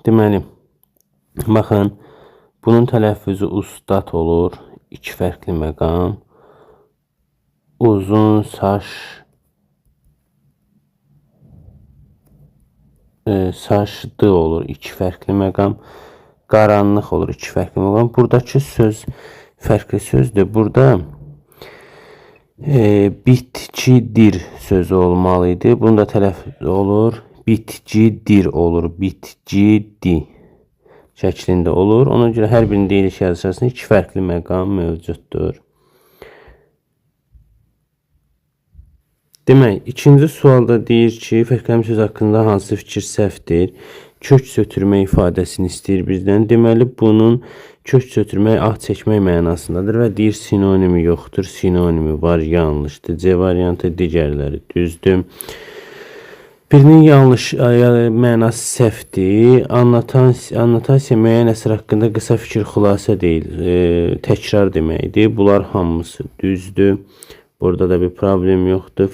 Deməli, baxın, bunun tələffüzü ustad olur. 2 fərqli məqam. Uzun saç saçdı olur. 2 fərqli məqam. Qaranlıq olur. 2 fərqli məqam. Buradakı söz fərqli sözdür. Burada bitkidir sözü olmalı idi. Bunun da tələffüzü olur. Bitkidir olur. Bitkidi şəklində olur. Ona görə hər birinin deyiliş yazısında 2 fərqli məqam mövcuddur. Demək, ikinci sualda deyir ki, fərqlənmiş söz haqqında hansı fikir səhvdir? Kök götürmək ifadəsini istəyir bizdən. Deməli, bunun kök götürmək, ah çəkmək mənasındadır və deyir sinonimi yoxdur. Sinonimi var, yanlışdır. C variantı, digərləri düzdür. Birinin yanlış mənası səhvdir. Annotasiya müəyyən əsər haqqında qısa fikir xülasə deyil, təkrar deməkdir. Bunlar hamısı düzdür. Burada da bir problem yoxdur.